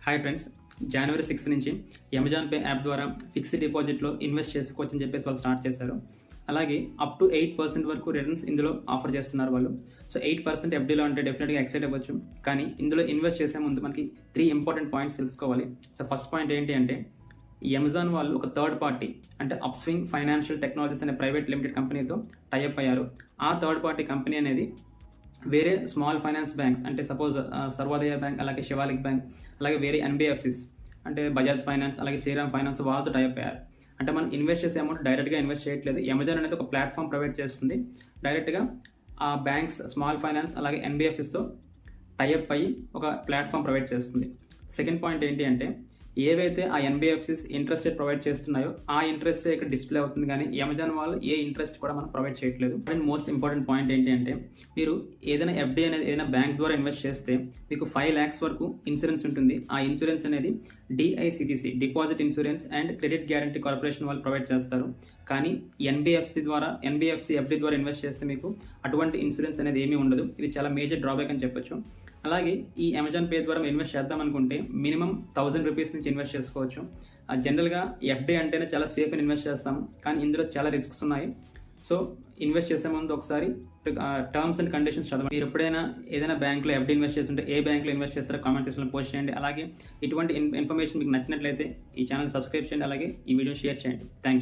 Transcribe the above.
Hi friends, జనవరి 6 నుంచి Amazon pay app ద్వారా fixed డిపాజిట్లో ఇన్వెస్ట్ చేసుకోవచ్చు అని చెప్పేసి వాళ్ళు స్టార్ట్ చేశారు. అలాగే అప్ టు 8% వరకు రిటర్న్స్ ఇందులో ఆఫర్ చేస్తున్నారు వాళ్ళు. సో 8% ఎఫ్డీలో అంటే డెఫినెట్గా ఎక్సైట్ అవ్వచ్చు. కానీ ఇందులో ఇన్వెస్ట్ చేసే ముందు మనకి 3 ఇంపార్టెంట్ పాయింట్స్ తెలుసుకోవాలి. సో ఫస్ట్ పాయింట్ ఏంటి అంటే, ఈ అమెజాన్ వాళ్ళు ఒక థర్డ్ పార్టీ అంటే అప్స్వింగ్ ఫైనాన్షియల్ టెక్నాలజీస్ అనే ప్రైవేట్ లిమిటెడ్ కంపెనీతో టైఅప్ అయ్యారు. ఆ థర్డ్ పార్టీ కంపెనీ అనేది వేరే స్మాల్ ఫైనాన్స్ బ్యాంక్స్ అంటే సపోజ్ సర్వోదయ బ్యాంక్, అలాగే శివాలిక్ బ్యాంక్, అలాగే వేరే ఎన్బిఎఫ్సిస్ అంటే బజాజ్ ఫైనాన్స్, అలాగే శ్రీరామ్ ఫైనాన్స్ వాళ్ళతో టైఅప్ అయ్యారు. అంటే మనం ఇన్వెస్ట్ చేసే అమౌంట్ డైరెక్ట్గా ఇన్వెస్ట్ చేయట్లేదు. అమెజాన్ అనేది ఒక ప్లాట్ఫామ్ ప్రొవైడ్ చేస్తుంది. డైరెక్ట్గా ఆ బ్యాంక్స్, స్మాల్ ఫైనాన్స్, అలాగే ఎన్బిఎఫ్సిస్తో టైఅప్ అయ్యి ఒక ప్లాట్ఫామ్ ప్రొవైడ్ చేస్తుంది. సెకండ్ పాయింట్ ఏంటి అంటే, ఏవైతే ఆ ఎన్బిఎఫ్సిస్ ఇంట్రెస్ట్ ప్రొవైడ్ చేస్తున్నాయో ఆ ఇంట్రెస్ట్ ఇక్కడ డిస్ప్లే అవుతుంది, కానీ అమెజాన్ వాళ్ళు ఏ ఇంట్రెస్ట్ కూడా మనం ప్రొవైడ్ చేయట్లేదు. అండ్ మోస్ట్ ఇంపార్టెంట్ పాయింట్ ఏంటి అంటే, మీరు ఏదైనా ఎఫ్డీ అనేది ఏదైనా బ్యాంక్ ద్వారా ఇన్వెస్ట్ చేస్తే మీకు 5 lakhs వరకు ఇన్సూరెన్స్ ఉంటుంది. ఆ ఇన్సూరెన్స్ అనేది DICTC, deposit insurance and credit guarantee corporation వాళ్ళు ప్రొవైడ్ చేస్తారు. కానీ ఎన్బిఎఫ్సి ఎఫ్డీ ద్వారా ఇన్వెస్ట్ చేస్తే మీకు అటువంటి ఇన్సూరెన్స్ అనేది ఏమీ ఉండదు. ఇది చాలా మేజర్ డ్రాబ్యాక్ అని చెప్పొచ్చు. అలాగే ఈ అమెజాన్ పే ద్వారా ఇన్వెస్ట్ చేద్దాం అనుకుంటే మినిమం 1000 రూపీస్ నుంచి ఇన్వెస్ట్ చేసుకోవచ్చు. జనరల్గా ఎఫ్డీ అంటేనే చాలా సేఫ్ అని ఇన్వెస్ట్ చేస్తాము, కానీ ఇందులో చాలా రిస్క్స్ ఉన్నాయి. సో ఇన్వెస్ట్ చేసే ముందు ఒకసారి టర్మ్స్ అండ్ కండిషన్స్ చదవండి. మీరు ఎప్పుడైనా ఏదైనా బ్యాంక్లో ఎఫ్డీ ఇన్వెస్ట్ చేస్తుంటే ఏ బ్యాంక్లో ఇన్వెస్ట్ చేస్తారో కామెంట్ సెక్షన్లో పోస్ట్ చేయండి. అలాగే ఇటువంటి ఇన్ఫర్మేషన్ మీకు నచ్చినట్లయితే ఈ ఛానల్ సబ్స్క్రైబ్ చేయండి, అలాగే ఈ వీడియో షేర్ చేయండి. Thank you.